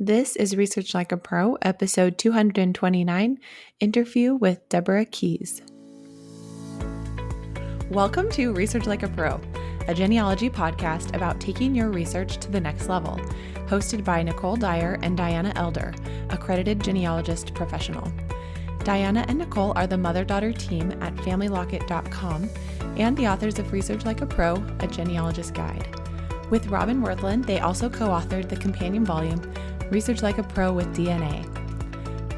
This is Research Like a Pro, episode 229, interview with Deborah Keyes. Welcome to Research Like a Pro, a genealogy podcast about taking your research to the next level, hosted by Nicole Dyer and Diana Elder, accredited genealogist professional. Diana and Nicole are the mother-daughter team at FamilyLocket.com and the authors of Research Like a Pro, a genealogist guide. With Robin Worthland, they also co-authored the companion volume, Research Like a Pro with DNA.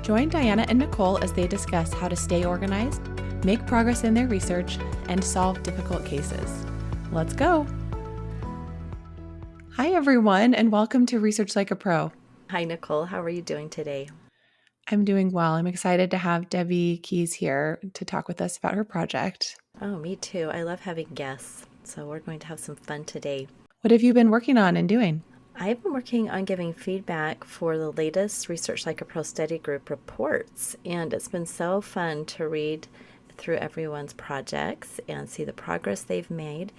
Join Diana and Nicole as they discuss how to stay organized, make progress in their research, and solve difficult cases. Let's go! Hi, everyone, and welcome to Research Like a Pro. Hi, Nicole. How are you doing today? I'm doing well. I'm excited to have Debbie Keyes here to talk with us about her project. Oh, me too. I love having guests, so we're going to have some fun today. What have you been working on and doing? I've been working on giving feedback for the latest Research Like a Pro study group reports, and it's been so fun to read through everyone's projects and see the progress they've made.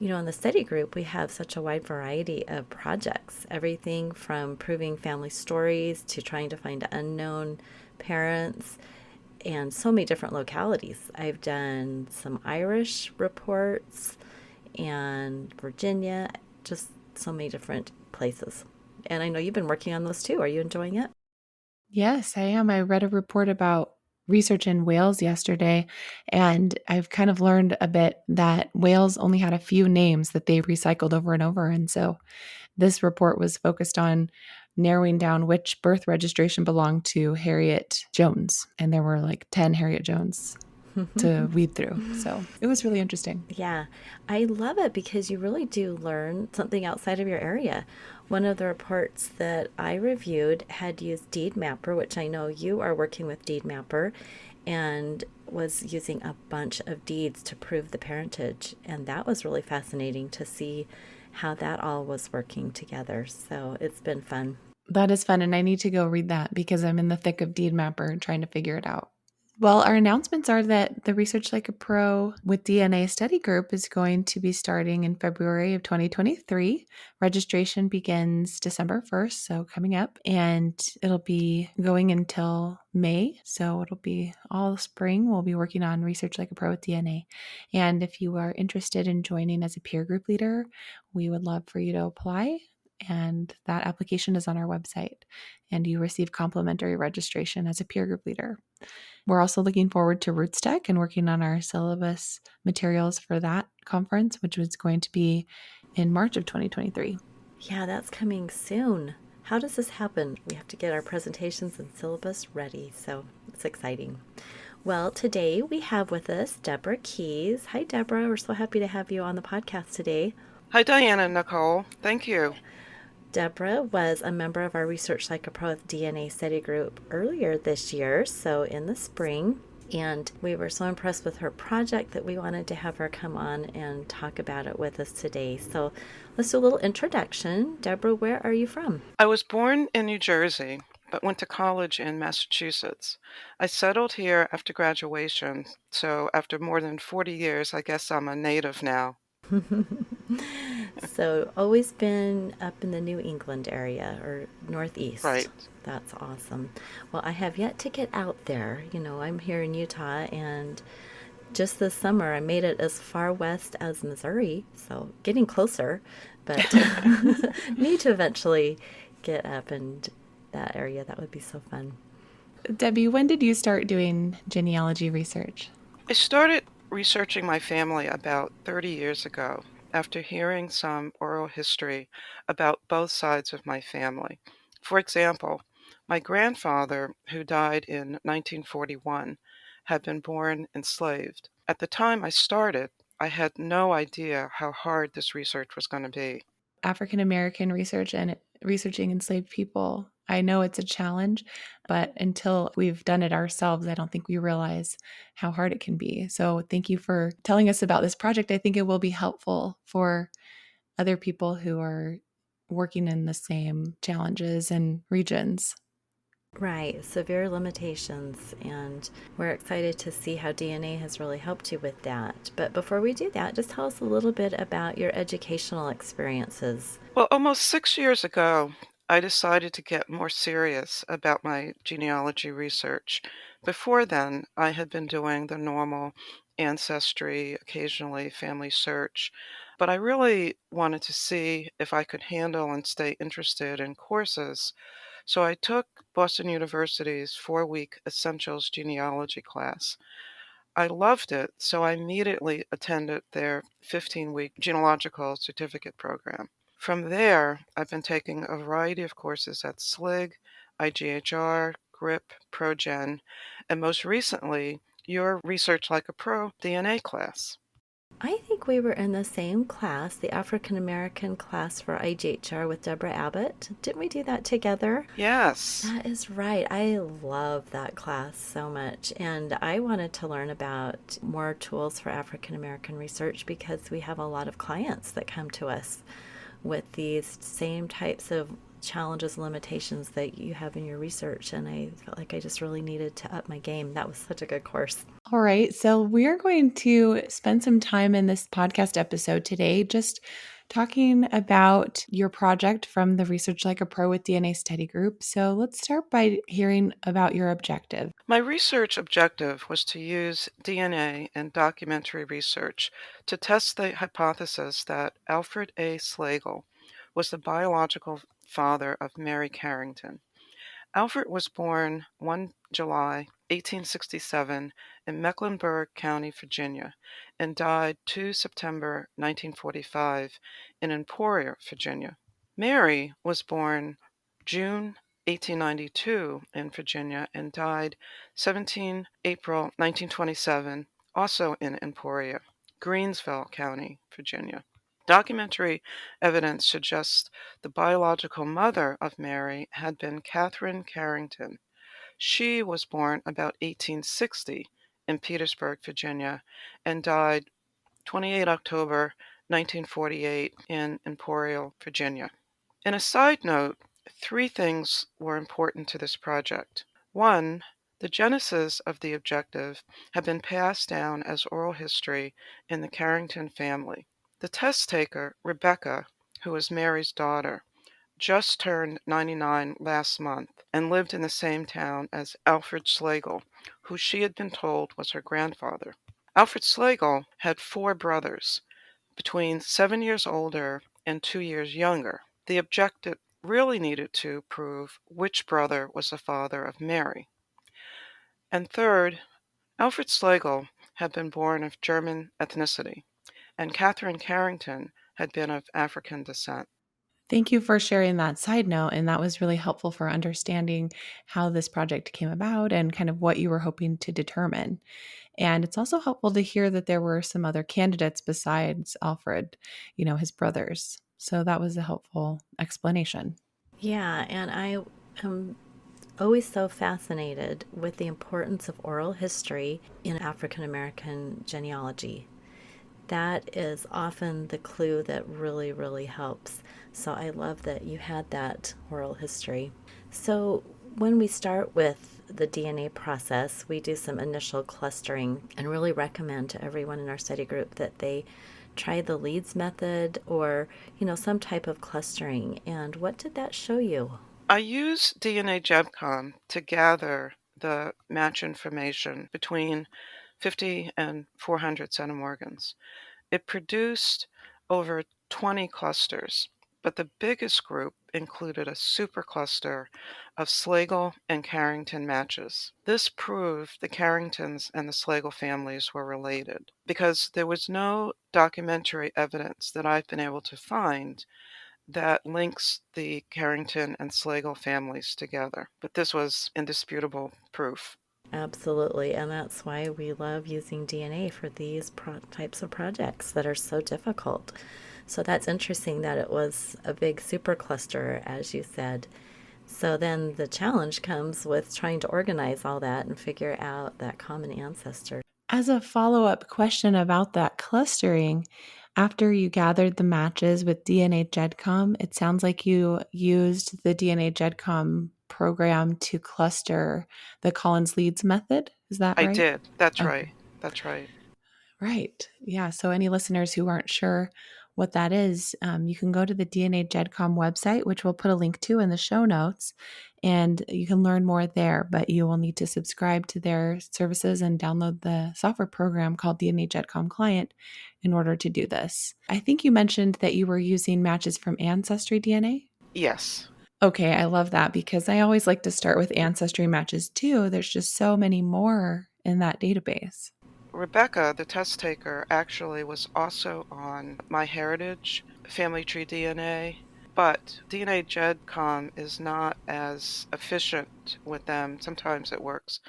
You know, in the study group, we have such a wide variety of projects, everything from proving family stories to trying to find unknown parents and so many different localities. I've done some Irish reports and Virginia, just so many different places. And I know you've been working on those too. Are you enjoying it? Yes, I am. I read a report about research in Wales yesterday, and I've kind of learned a bit that Wales only had a few names that they recycled over and over. And so this report was focused on narrowing down which birth registration belonged to Harriet Jones. And there were like 10 Harriet Jones to weed through. So it was really interesting. Yeah, I love it because you really do learn something outside of your area. One of the reports that I reviewed had used Deed Mapper, which I know you are working with Deed Mapper, and was using a bunch of deeds to prove the parentage. And that was really fascinating to see how that all was working together. So it's been fun. That is fun. And I need to go read that because I'm in the thick of Deed Mapper and trying to figure it out. Well, our announcements are that the Research Like a Pro with DNA study group is going to be starting in February of 2023. Registration begins December 1st, so coming up, and it'll be going until May. So it'll be all spring. We'll be working on Research Like a Pro with DNA. And if you are interested in joining as a peer group leader, we would love for you to apply. And that application is on our website, and you receive complimentary registration as a peer group leader. We're also looking forward to RootsTech and working on our syllabus materials for that conference, which was going to be in March of 2023. Yeah, that's coming soon. How does this happen? We have to get our presentations and syllabus ready, so it's exciting. Well, today we have with us Deborah Keyes. Hi, Deborah. We're so happy to have you on the podcast today. Hi, Diana and Nicole. Thank you. Deborah was a member of our Research Like a Pro with DNA study group earlier this year, so in the spring. And we were so impressed with her project that we wanted to have her come on and talk about it with us today. So let's do a little introduction. Deborah, where are you from? I was born in New Jersey, but went to college in Massachusetts. I settled here after graduation, so after more than 40 years, I guess I'm a native now. So always been up in the New England area or Northeast. Right. That's awesome. Well, I have yet to get out there. You know, I'm here in Utah, and just this summer I made it as far west as Missouri, so getting closer, but need to eventually get up in that area. That would be so fun. Debbie, when did you start doing genealogy research? I started researching my family about 30 years ago after hearing some oral history about both sides of my family. For example, my grandfather, who died in 1941, had been born enslaved. At the time I started, I had no idea how hard this research was going to be. African American research and researching enslaved people, I know it's a challenge, but until we've done it ourselves, I don't think we realize how hard it can be. So thank you for telling us about this project. I think it will be helpful for other people who are working in the same challenges and regions. Right, severe limitations, and we're excited to see how DNA has really helped you with that. But before we do that, just tell us a little bit about your educational experiences. Well, almost 6 years ago, I decided to get more serious about my genealogy research. Before then, I had been doing the normal ancestry, occasionally family search, but I really wanted to see if I could handle and stay interested in courses. So I took Boston University's 4-week Essentials Genealogy class. I loved it, so I immediately attended their 15-week genealogical certificate program. From there, I've been taking a variety of courses at SLIG, IGHR, GRIP, ProGen, and most recently, your Research Like a Pro DNA class. I think we were in the same class, the African American class for IGHR with Deborah Abbott. Didn't we do that together? Yes. That is right. I love that class so much. And I wanted to learn about more tools for African American research because we have a lot of clients that come to us with these same types of challenges and limitations that you have in your research. And I felt like I just really needed to up my game. That was such a good course. All right. So we're going to spend some time in this podcast episode today just talking about your project from the Research Like a Pro with DNA study group. So let's start by hearing about your objective. My research objective was to use DNA and documentary research to test the hypothesis that Alfred A. Slagle was the biological father of Mary Carrington. Alfred was born 1 July 1867 in Mecklenburg County, Virginia, and died 2 September 1945 in Emporia, Virginia. Mary was born June 1892 in Virginia and died 17 April 1927, also in Emporia, Greensville County, Virginia. Documentary evidence suggests the biological mother of Mary had been Catherine Carrington. She was born about 1860 in Petersburg, Virginia, and died 28 October 1948 in Emporia, Virginia. In a side note, 3 things were important to this project. 1, the genesis of the objective had been passed down as oral history in the Carrington family. The test taker, Rebecca, who was Mary's daughter, just turned 99 last month and lived in the same town as Alfred Slagle, who she had been told was her grandfather. Alfred Slagle had 4 brothers, between 7 years older and 2 years younger. The objective really needed to prove which brother was the father of Mary. And third, Alfred Slagle had been born of German ethnicity, and Catherine Carrington had been of African descent. Thank you for sharing that side note. And that was really helpful for understanding how this project came about and kind of what you were hoping to determine. And it's also helpful to hear that there were some other candidates besides Alfred, his brothers. So that was a helpful explanation. Yeah, and I am always so fascinated with the importance of oral history in African American genealogy. That is often the clue that really, really helps. So I love that you had that oral history. So when we start with the DNA process, we do some initial clustering and really recommend to everyone in our study group that they try the Leeds method or, some type of clustering. And what did that show you? I use DNA GEBCOM to gather the match information between 50 and 400 centimorgans. It produced over 20 clusters, but the biggest group included a supercluster of Slagle and Carrington matches. This proved the Carringtons and the Slagle families were related because there was no documentary evidence that I've been able to find that links the Carrington and Slagle families together. But this was indisputable proof. Absolutely, and that's why we love using DNA for these types of projects that are so difficult. So that's interesting that it was a big supercluster, as you said. So then the challenge comes with trying to organize all that and figure out that common ancestor. As a follow up question about that clustering, after you gathered the matches with DNA GEDCOM, it sounds like you used the DNA GEDCOM program to cluster the Collins Leeds method. Is that I right? did. That's right. Okay. That's right. Right. Yeah. So, any listeners who aren't sure what that is, you can go to the DNA GEDCOM website, which we'll put a link to in the show notes, and you can learn more there. But you will need to subscribe to their services and download the software program called DNA GEDCOM Client in order to do this. I think you mentioned that you were using matches from Ancestry DNA. Yes. Okay, I love that because I always like to start with Ancestry matches too. There's just so many more in that database. Rebecca, the test taker, actually was also on MyHeritage, Family Tree DNA, but DNA GEDCOM is not as efficient with them. Sometimes it works,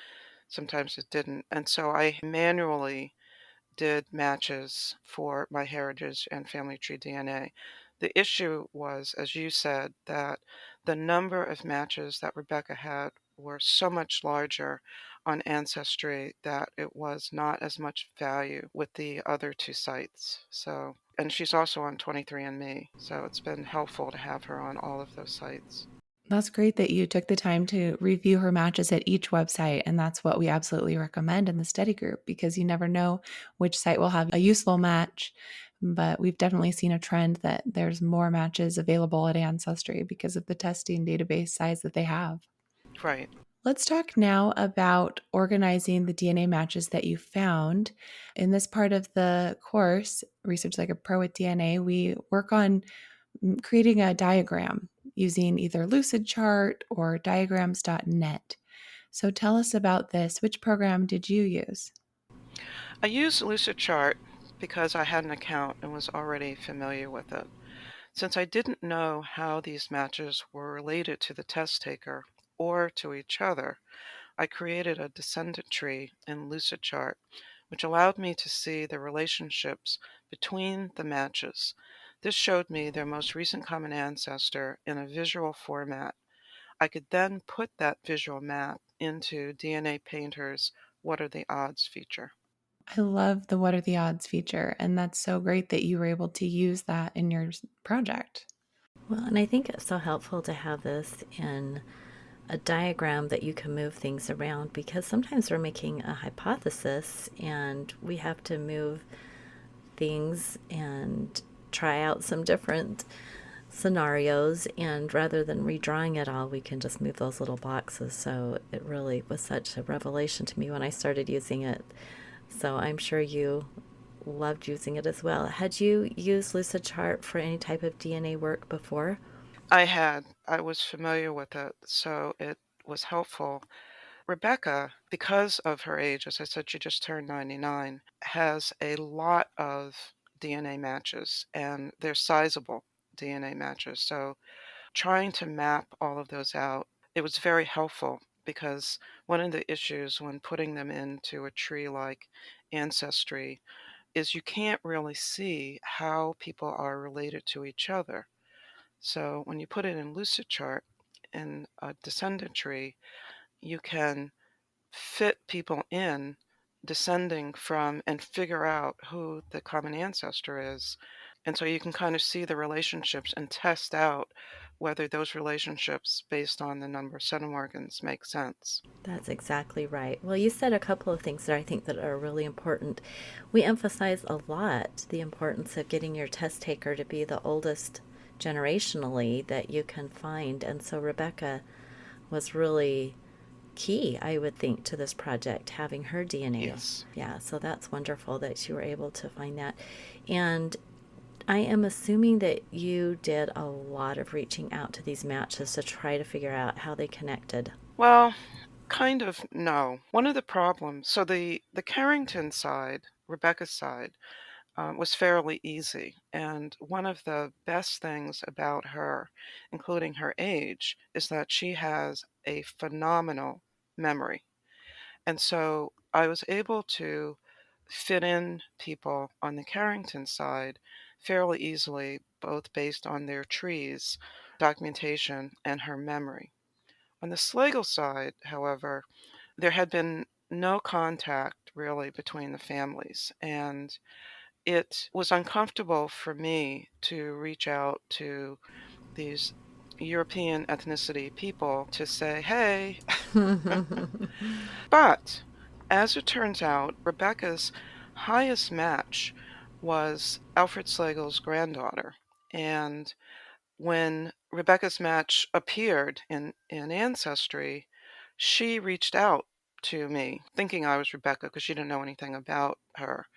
sometimes it didn't. And so I manually did matches for MyHeritage and Family Tree DNA. The issue was, as you said, that the number of matches that Rebecca had were so much larger on Ancestry that it was not as much value with the other two sites. So, and she's also on 23andMe, so it's been helpful to have her on all of those sites. That's great that you took the time to review her matches at each website. And that's what we absolutely recommend in the study group because you never know which site will have a useful match. But we've definitely seen a trend that there's more matches available at Ancestry because of the testing database size that they have. Right. Let's talk now about organizing the DNA matches that you found. In this part of the course, Research Like a Pro with DNA, we work on creating a diagram using either Lucidchart or diagrams.net. So tell us about this. Which program did you use? I used Lucidchart because I had an account and was already familiar with it. Since I didn't know how these matches were related to the test taker or to each other, I created a descendant tree in Lucidchart, which allowed me to see the relationships between the matches. This showed me their most recent common ancestor in a visual format. I could then put that visual map into DNA Painter's What Are the Odds feature. I love the What Are the Odds feature, and that's so great that you were able to use that in your project. Well, and I think it's so helpful to have this in a diagram that you can move things around because sometimes we're making a hypothesis and we have to move things and try out some different scenarios, and rather than redrawing it all, we can just move those little boxes. So it really was such a revelation to me when I started using it. So I'm sure you loved using it as well. Had you used Lucidchart for any type of DNA work before? I was familiar with it, so it was helpful. Rebecca, because of her age, as I said, she just turned 99, has a lot of DNA matches, and they're sizable DNA matches. So trying to map all of those out, it was very helpful because one of the issues when putting them into a tree like Ancestry is you can't really see how people are related to each other. So when you put it in Lucidchart in a descendant tree, you can fit people in descending from and figure out who the common ancestor is. And so you can kind of see the relationships and test out whether those relationships based on the number of centimorgans make sense. That's exactly right. Well, you said a couple of things that I think that are really important. We emphasize a lot the importance of getting your test taker to be the oldest generationally that you can find. And so Rebecca was really key, I would think, to this project, having her DNA. Yes. Yeah, so that's wonderful that you were able to find that. And I am assuming that you did a lot of reaching out to these matches to try to figure out how they connected. Well, kind of no. One of the problems, so the Carrington side, Rebecca's side, was fairly easy. And one of the best things about her, including her age, is that she has a phenomenal memory. And so I was able to fit in people on the Carrington side fairly easily, both based on their trees, documentation, and her memory. On the Slagle side, however, there had been no contact really between the families, and it was uncomfortable for me to reach out to these European ethnicity people to say, hey. But as it turns out, Rebecca's highest match was Alfred Slagle's granddaughter. And when Rebecca's match appeared in Ancestry, she reached out to me thinking I was Rebecca because she didn't know anything about her.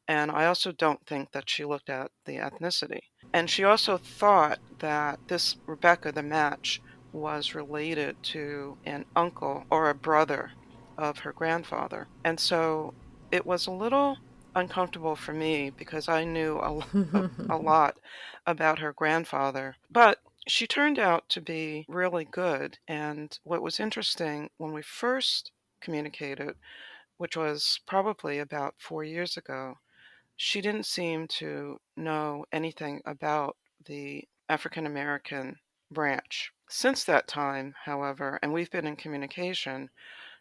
And I also don't think that she looked at the ethnicity. And she also thought that this Rebecca, the match, was related to an uncle or a brother of her grandfather. And so it was a little uncomfortable for me because I knew a lot about her grandfather. But she turned out to be really good. And what was interesting when we first communicated, which was probably about 4 years ago, she didn't seem to know anything about the African American branch. Since that time, however, and we've been in communication,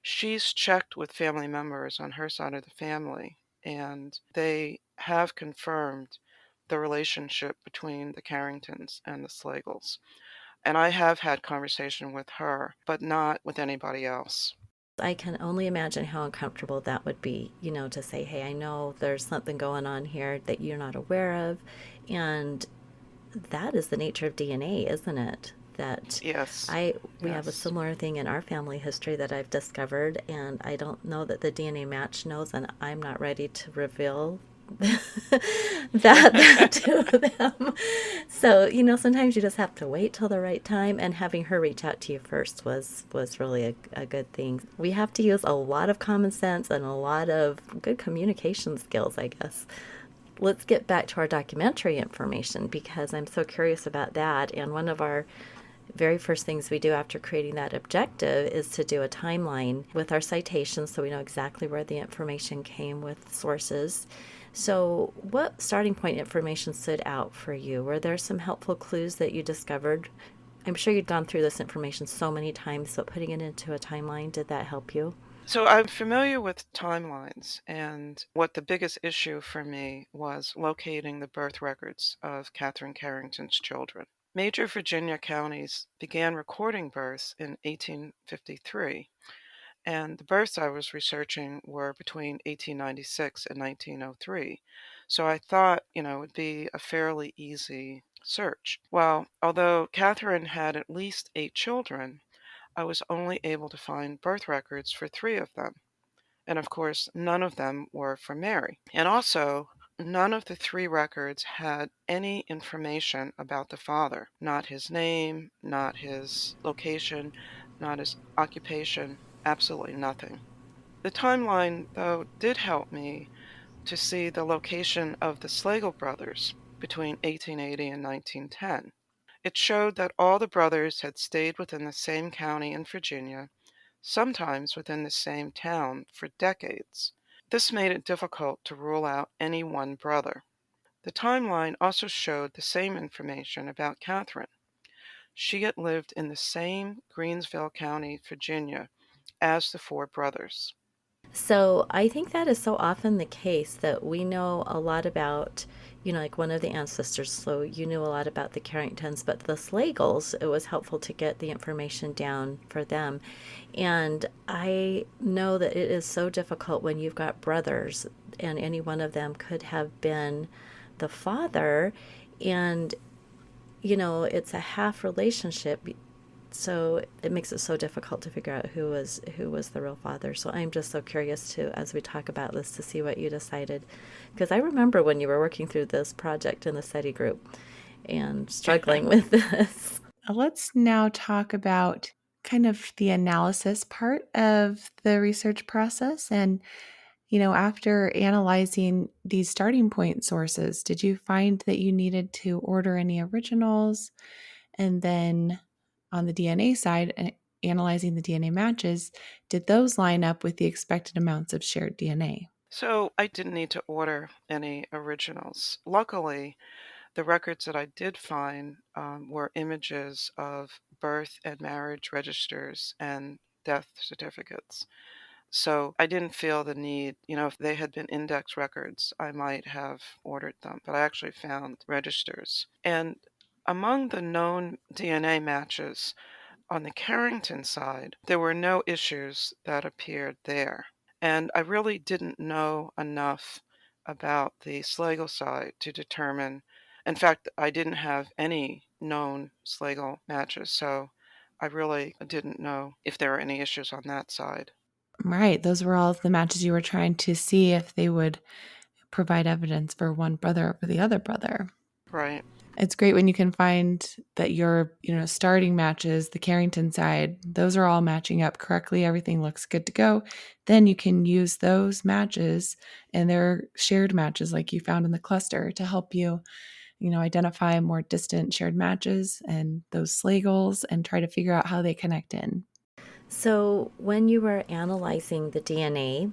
she's checked with family members on her side of the family, and they have confirmed the relationship between the Carringtons and the Slagles. And I have had conversation with her, but not with anybody else. I can only imagine how uncomfortable that would be, to say, hey, I know there's something going on here that you're not aware of. And that is the nature of DNA, isn't it? That Yes, we have a yes. similar thing in our family history that I've discovered, and I don't know that the DNA match knows, and I'm not ready to reveal that to them. So, sometimes you just have to wait till the right time, and having her reach out to you first was really a good thing. We have to use a lot of common sense and a lot of good communication skills, I guess. Let's get back to our documentary information because I'm so curious about that. And one of our very first things we do after creating that objective is to do a timeline with our citations so we know exactly where the information came with sources. So, what starting point information stood out for you? Were there some helpful clues that you discovered? I'm sure you'd gone through this information so many times, but putting it into a timeline, did that help you? So I'm familiar with timelines, and what the biggest issue for me was locating the birth records of Catherine Carrington's children. Major Virginia counties began recording births in 1853, and the births I was researching were between 1896 and 1903. So I thought, it would be a fairly easy search. Well, although Catherine had at least 8 children, I was only able to find birth records for 3 of them. And of course, none of them were for Mary. And also, none of the 3 records had any information about the father, not his name, not his location, not his occupation, absolutely nothing. The timeline, though, did help me to see the location of the Slagle brothers between 1880 and 1910. It showed that all the brothers had stayed within the same county in Virginia, sometimes within the same town, for decades. This made it difficult to rule out any one brother. The timeline also showed the same information about Catherine. She had lived in the same Greensville County, Virginia, as the 4 brothers. So I think that is so often the case that we know a lot about, like one of the ancestors. So you knew a lot about the Carringtons, but the Slagles, it was helpful to get the information down for them. And I know that it is so difficult when you've got brothers and any one of them could have been the father. And, it's a half relationship, so it makes it so difficult to figure out who was the real father. So I'm just so curious to, as we talk about this, to see what you decided, because I remember when you were working through this project in the study group and struggling with this. Let's now talk about kind of the analysis part of the research process. And, after analyzing these starting point sources, did you find that you needed to order any originals? And then on the DNA side, analyzing the DNA matches, did those line up with the expected amounts of shared DNA? So I didn't need to order any originals. Luckily, the records that I did find were images of birth and marriage registers and death certificates. So I didn't feel the need, if they had been index records, I might have ordered them, but I actually found registers. And among the known DNA matches on the Carrington side, there were no issues that appeared there. And I really didn't know enough about the Slagle side to determine. In fact, I didn't have any known Slagle matches, so I really didn't know if there were any issues on that side. Right. Those were all of the matches you were trying to see if they would provide evidence for one brother over the other brother. Right. It's great when you can find that your, starting matches, the Carrington side, those are all matching up correctly. Everything looks good to go. Then you can use those matches and their shared matches like you found in the cluster to help you, identify more distant shared matches and those Slagles and try to figure out how they connect in. So, when you were analyzing the DNA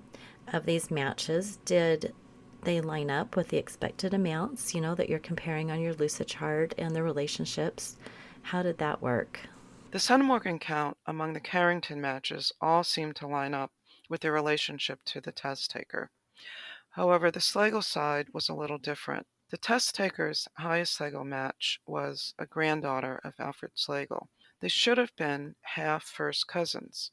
of these matches, did they line up with the expected amounts, that you're comparing on your Lucid chart and the relationships? How did that work? The centimorgan count among the Carrington matches all seemed to line up with their relationship to the test taker. However, the Slagle side was a little different. The test taker's highest Slagle match was a granddaughter of Alfred Slagle. They should have been half first cousins.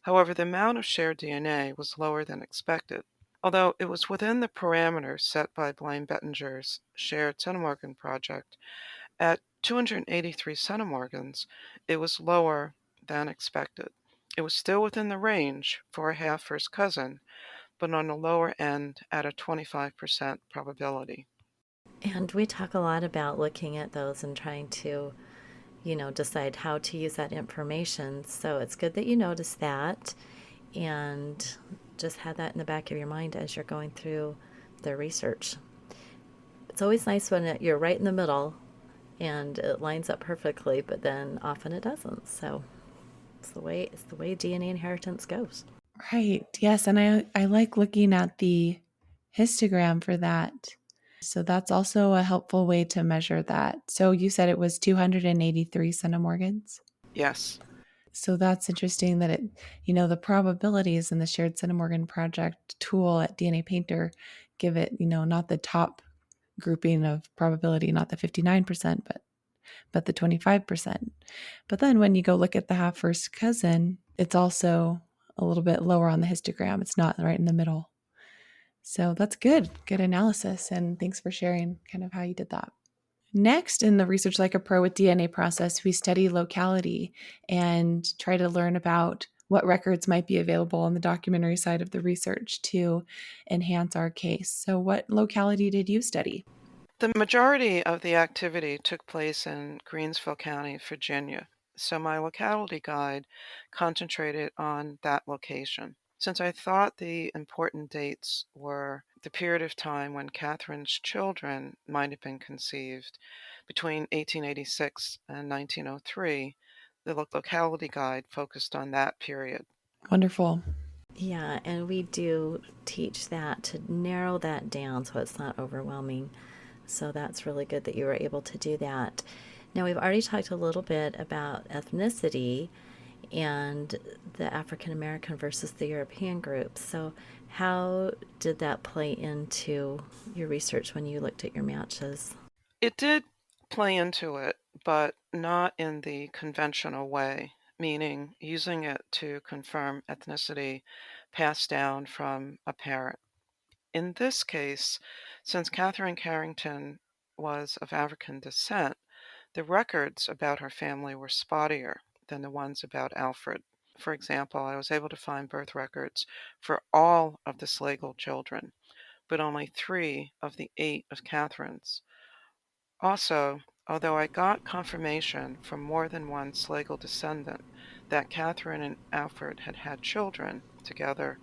However, the amount of shared DNA was lower than expected. Although it was within the parameters set by Blaine Bettinger's shared centimorgan project, at 283 centimorgans, it was lower than expected. It was still within the range for a half first cousin, but on the lower end at a 25% probability. And we talk a lot about looking at those and trying to, decide how to use that information. So it's good that you noticed that and just have that in the back of your mind as you're going through the research. It's always nice when you're right in the middle and it lines up perfectly, but then often it doesn't. So it's the way DNA inheritance goes. Right. Yes. And I like looking at the histogram for that. So that's also a helpful way to measure that. So you said it was 283 centimorgans. Yes. So that's interesting that the probabilities in the shared centimorgan project tool at DNA Painter give it, not the top grouping of probability, not the 59%, but the 25%. But then when you go look at the half first cousin, it's also a little bit lower on the histogram. It's not right in the middle. So that's good analysis. And thanks for sharing kind of how you did that. Next, in the Research Like a Pro with DNA process, we study locality and try to learn about what records might be available on the documentary side of the research to enhance our case. So what locality did you study? The majority of the activity took place in Greensville County, Virginia, so my locality guide concentrated on that location. Since I thought the important dates were the period of time when Catherine's children might have been conceived between 1886 and 1903, the locality guide focused on that period. Wonderful. Yeah, and we do teach that to narrow that down so it's not overwhelming. So that's really good that you were able to do that. Now, we've already talked a little bit about ethnicity and the African American versus the European group. So, how did that play into your research when you looked at your matches? It did play into it, but not in the conventional way, meaning using it to confirm ethnicity passed down from a parent. In this case, since Catherine Carrington was of African descent, the records about her family were spottier than the ones about Alfred. For example, I was able to find birth records for all of the Slagle children, but only 3 of the 8 of Catherine's. Also, although I got confirmation from more than one Slagle descendant that Catherine and Alfred had had children together,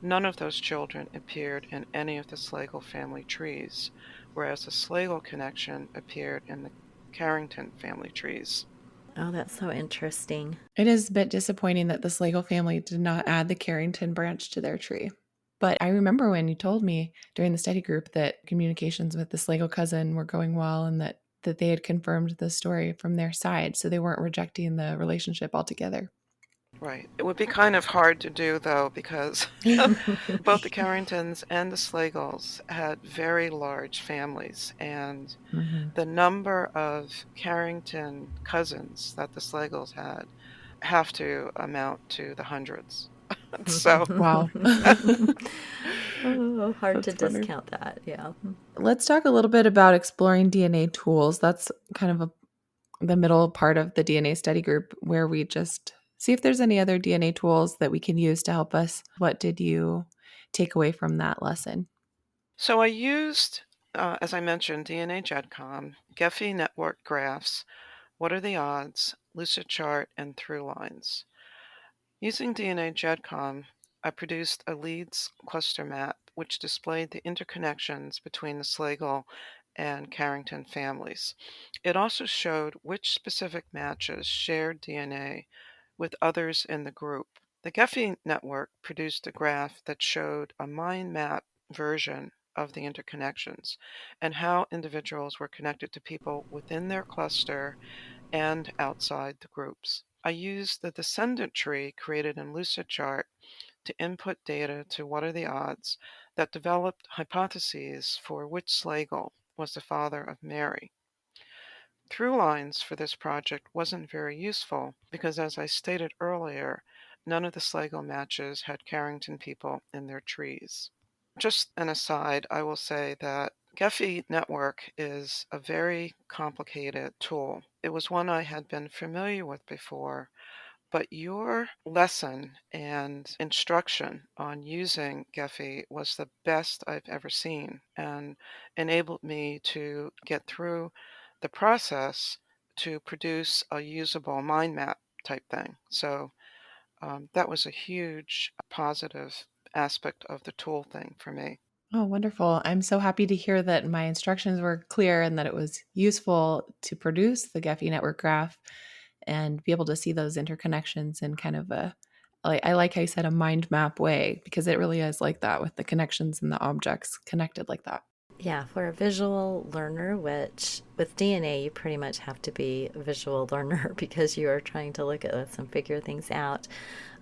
none of those children appeared in any of the Slagle family trees, whereas the Slagle connection appeared in the Carrington family trees. Oh, that's so interesting. It is a bit disappointing that the Slagle family did not add the Carrington branch to their tree. But I remember when you told me during the study group that communications with the Slagle cousin were going well and that they had confirmed the story from their side. So they weren't rejecting the relationship altogether. Right. It would be kind of hard to do, though, because both the Carringtons and the Slagles had very large families, and Mm-hmm. the number of Carrington cousins that the Slagles had have to amount to the hundreds. So, Wow. Oh, hard to That's funny. discount that. Yeah. Let's talk a little bit about exploring DNA tools. That's kind of the middle part of the DNA study group where we just see if there's any other DNA tools that we can use to help us. What did you take away from that lesson? so I used, as I mentioned, DNA GEDCOM, Gephi network graphs, what are the odds, Lucidchart, and Throughlines. Using DNA GEDCOM, I produced a leads cluster map which displayed the interconnections between the Slagle and Carrington families. It also showed which specific matches shared DNA with others in the group. The Gephi network produced a graph that showed a mind map version of the interconnections and how individuals were connected to people within their cluster and outside the groups. I used the descendant tree created in Lucidchart to input data to what are the odds that developed hypotheses for which Slagle was the father of Mary. Throughlines for this project wasn't very useful because, as I stated earlier, none of the Slagle matches had Carrington people in their trees. Just an aside, I will say that Gephi Network is a very complicated tool. It was one I had been familiar with before, but your lesson and instruction on using Gephi was the best I've ever seen and enabled me to get through the process to produce a usable mind map type thing. So that was a huge positive aspect of the tool thing for me. Oh, wonderful. I'm so happy to hear that my instructions were clear and that it was useful to produce the Gephi network graph and be able to see those interconnections in kind of I like how you said a mind map way because it really is like that with the connections and the objects connected like that. Yeah, for a visual learner, which with DNA, you pretty much have to be a visual learner because you are trying to look at this and figure things out.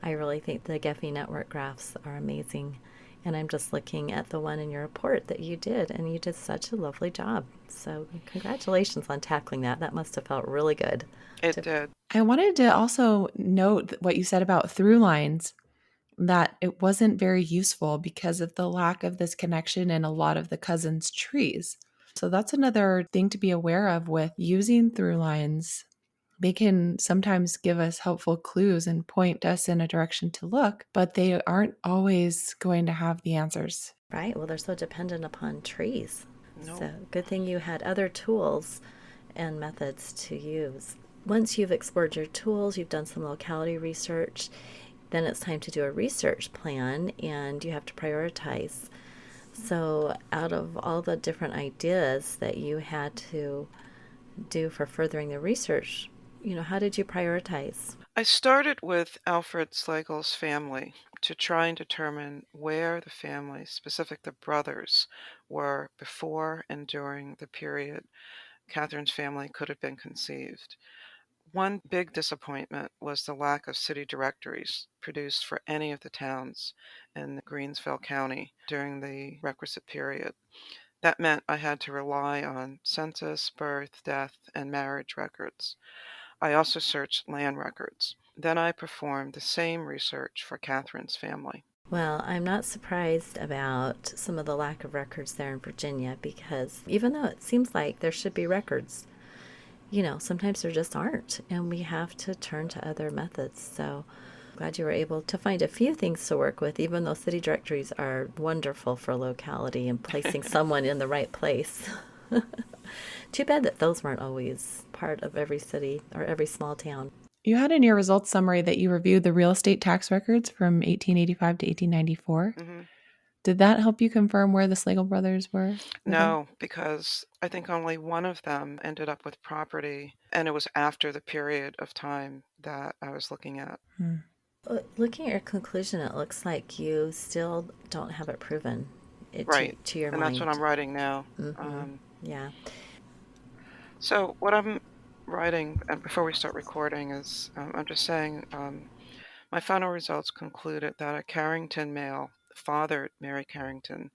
I really think the Gephi network graphs are amazing. And I'm just looking at the one in your report that you did, and you did such a lovely job. So, congratulations on tackling that. That must have felt really good. It To, did. I wanted to also note what you said about through lines, that it wasn't very useful because of the lack of this connection in a lot of the cousins' trees. So that's another thing to be aware of with using through lines. They can sometimes give us helpful clues and point us in a direction to look, but they aren't always going to have the answers. right? Well, they're so dependent upon trees. No. So, good thing you had other tools and methods to use. Once you've explored your tools, you've done some locality research, then it's time to do a research plan and you have to prioritize. So, out of all the different ideas that you had to do for furthering the research, how did you prioritize? I started with Alfred Slagle's family to try and determine where the family, specific the brothers, were before and during the period Catherine's family could have been conceived. One big disappointment was the lack of city directories produced for any of the towns in Greensville County during the requisite period. That meant I had to rely on census, birth, death, and marriage records. I also searched land records. Then I performed the same research for Catherine's family. Well, I'm not surprised about some of the lack of records there in Virginia because even though it seems like there should be records, sometimes there just aren't, and we have to turn to other methods. So glad you were able to find a few things to work with, even though city directories are wonderful for locality and placing someone in the right place. Too bad that those weren't always part of every city or every small town. You had in your results summary that you reviewed the real estate tax records from 1885 to 1894. hmm Did that help you confirm where the Slagle brothers were living? No, because I think only one of them ended up with property, and it was after the period of time that I was looking at. Hmm. Looking at your conclusion, it looks like you still don't have it proven Right. to your And that's what mind. I'm writing now. Mm-hmm. Yeah. So what I'm writing, and before we start recording, is I'm just saying my final results concluded that a Carrington male fathered Mary Carrington.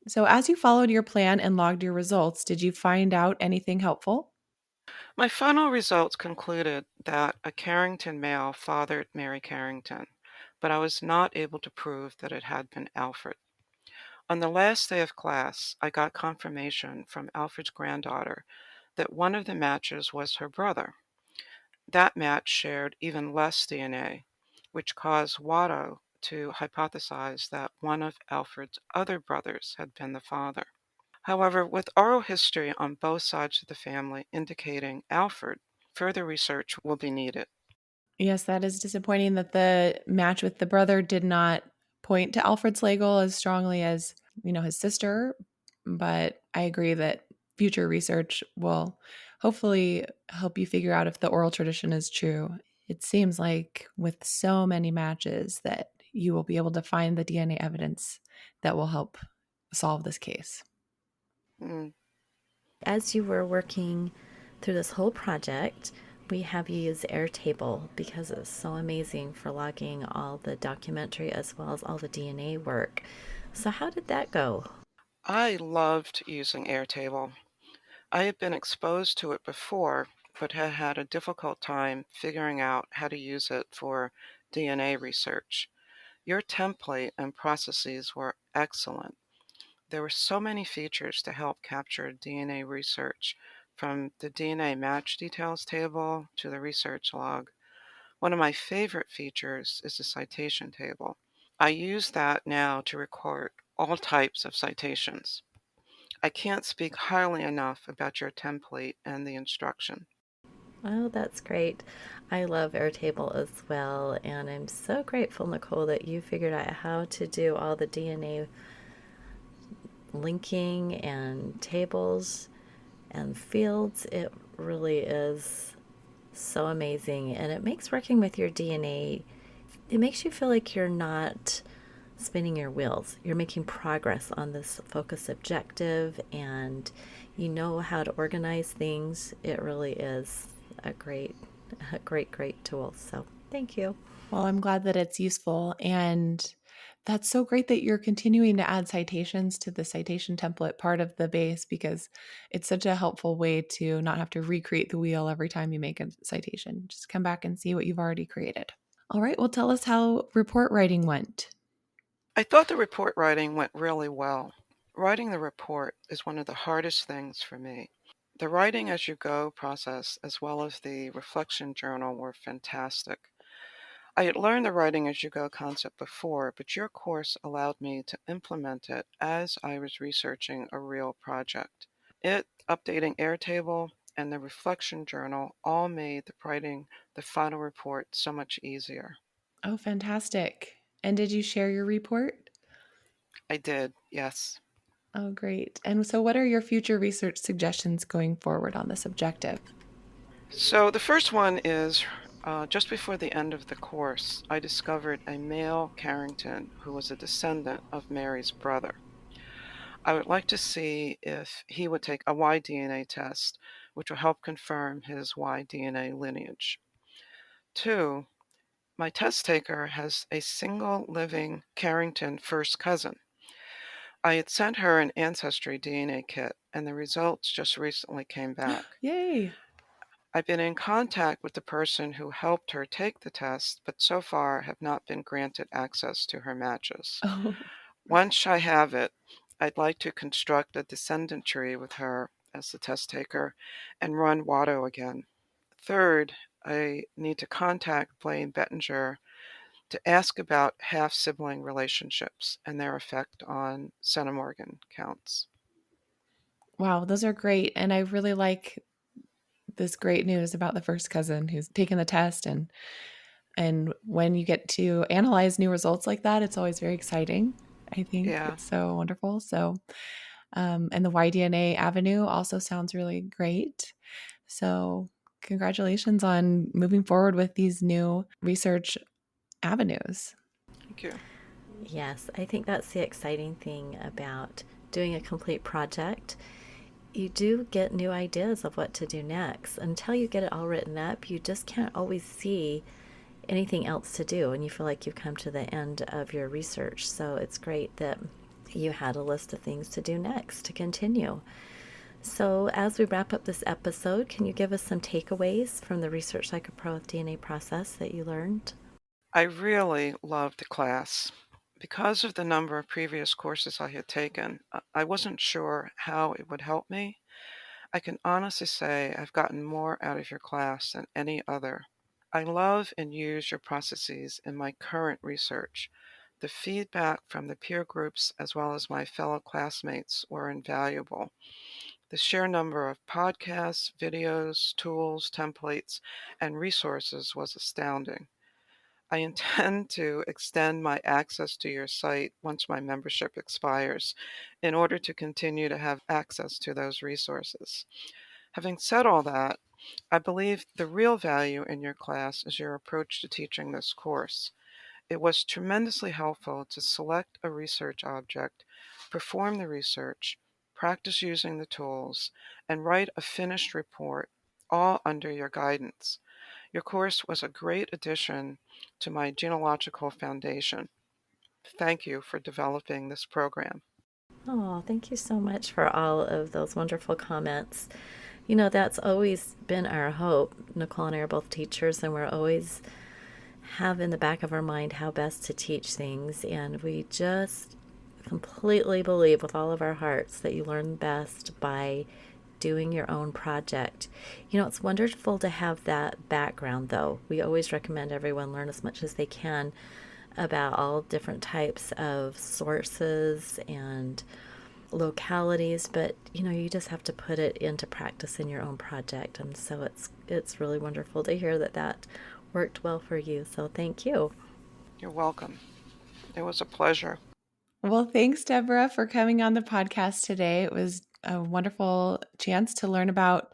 So, as you followed your plan and logged your results, did you find out anything helpful? My final results concluded that a Carrington male fathered Mary Carrington. but I was not able to prove that it had been Alfred. On the last day of class, I got confirmation from Alfred's granddaughter that one of the matches was her brother. That match shared even less DNA, which caused Watto to hypothesize that one of Alfred's other brothers had been the father. However, with oral history on both sides of the family indicating Alfred, further research will be needed. Yes, that is disappointing that the match with the brother did not point to Alfred Slagle as strongly as, his sister. But I agree that future research will hopefully help you figure out if the oral tradition is true. It seems like with so many matches that you will be able to find the DNA evidence that will help solve this case. Mm. As you were working through this whole project, we have you use Airtable because it's so amazing for logging all the documentary as well as all the DNA work. So how did that go? I loved using Airtable. I had been exposed to it before, but had had a difficult time figuring out how to use it for DNA research. Your template and processes were excellent. There were so many features to help capture DNA research, from the DNA match details table to the research log. One of my favorite features is the citation table. I use that now to record all types of citations. I can't speak highly enough about your template and the instruction. Oh, that's great. I love Airtable as well, and I'm so grateful, Nicole, that you figured out how to do all the DNA linking and tables and fields. It really is so amazing, and it makes working with your DNA, it makes you feel like you're not spinning your wheels. You're making progress on this focus objective, and you know how to organize things. It really is a great tool. So thank you. Well, I'm glad that it's useful. And that's so great that you're continuing to add citations to the citation template part of the base, because it's such a helpful way to not have to recreate the wheel every time you make a citation. Just come back and see what you've already created. All right, well, tell us how report writing went. I thought the report writing went really well. Writing the report is one of the hardest things for me. The writing as you go process as well as the reflection journal were fantastic. I had learned the writing as you go concept before, but your course allowed me to implement it as I was researching a real project. It, updating Airtable, and the reflection journal all made the writing the final report so much easier. Oh, fantastic. And did you share your report? I did, yes. Oh, great. And so, what are your future research suggestions going forward on this objective? So the first one is just before the end of the course, I discovered a male Carrington who was a descendant of Mary's brother. I would like to see if he would take a Y-DNA test, which will help confirm his Y-DNA lineage. 2, my test taker has a single living Carrington first cousin. I had sent her an Ancestry DNA kit, and the results just recently came back. Yay. I've been in contact with the person who helped her take the test, but so far have not been granted access to her matches. Oh, Once I have it, I'd like to construct a descendant tree with her as the test taker and run Watto again. Third, I need to contact Blaine Bettinger to ask about half-sibling relationships and their effect on centimorgan counts. wow. Those are great. And I really like this great news about the first cousin who's taken the test. And when you get to analyze new results like that, it's always very exciting. I think Yeah, it's so wonderful. So, and the YDNA avenue also sounds really great. So, congratulations on moving forward with these new research avenues. thank you. Yes, I think that's the exciting thing about doing a complete project. You do get new ideas of what to do next. Until you get it all written up, you just can't always see anything else to do, and you feel like you've come to the end of your research. So it's great that you had a list of things to do next to continue. So, as we wrap up this episode, can you give us some takeaways from the Research Like a Pro with DNA process that you learned? I really loved the class. Because of the number of previous courses I had taken, I wasn't sure how it would help me. I can honestly say I've gotten more out of your class than any other. I love and use your processes in my current research. The feedback from the peer groups as well as my fellow classmates were invaluable. The sheer number of podcasts, videos, tools, templates, and resources was astounding. I intend to extend my access to your site once my membership expires in order to continue to have access to those resources. Having said all that, I believe the real value in your class is your approach to teaching this course. It was tremendously helpful to select a research object, perform the research, practice using the tools, and write a finished report, all under your guidance. Your course was a great addition to my genealogical foundation. Thank you for developing this program. Oh, thank you so much for all of those wonderful comments. You know, that's always been our hope. Nicole and I are both teachers, and we're always have in the back of our mind how best to teach things. And we just completely believe with all of our hearts that you learn best by doing your own project. You know, it's wonderful to have that background, though. We always recommend everyone learn as much as they can about all different types of sources and localities, but you know, you just have to put it into practice in your own project. And so it's really wonderful to hear that that worked well for you. So thank you. You're welcome. It was a pleasure. Well, thanks, Deborah, for coming on the podcast today. It was a wonderful chance to learn about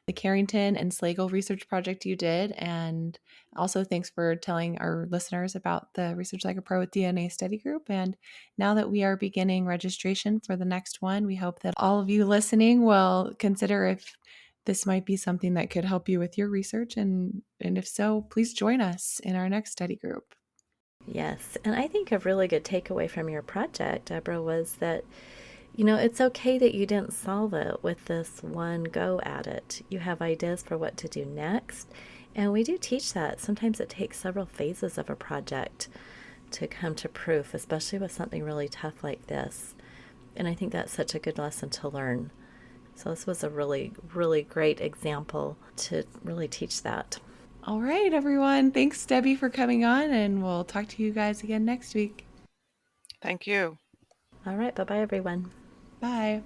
the Carrington and Slagle research project you did. And also thanks for telling our listeners about the Research Like a Pro with DNA study group. And now that we are beginning registration for the next one, we hope that all of you listening will consider if this might be something that could help you with your research. And if so, please join us in our next study group. Yes, and I think a really good takeaway from your project, Deborah, was that, you know, it's okay that you didn't solve it with this one go at it. You have ideas for what to do next, and we do teach that. Sometimes it takes several phases of a project to come to proof, especially with something really tough like this. And I think that's such a good lesson to learn. So this was a really, really great example to really teach that. All right, everyone. Thanks, Debbie, for coming on, and we'll talk to you guys again next week. Thank you. All right, bye-bye, everyone. Bye.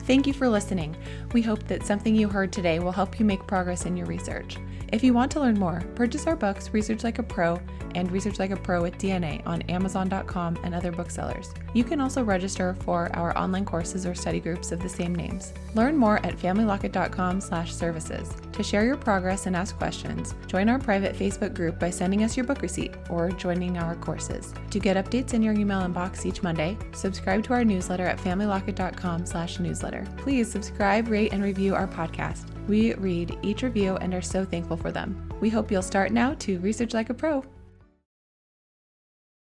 Thank you for listening. We hope that something you heard today will help you make progress in your research. If you want to learn more, purchase our books, Research Like a Pro and Research Like a Pro with DNA on Amazon.com and other booksellers. You can also register for our online courses or study groups of the same names. Learn more at familylocket.com/services. To share your progress and ask questions, join our private Facebook group by sending us your book receipt or joining our courses. To get updates in your email inbox each Monday, subscribe to our newsletter at familylocket.com/newsletter. Please subscribe, rate, and review our podcast. We read each review and are so thankful for them. We hope you'll start now to research like a pro.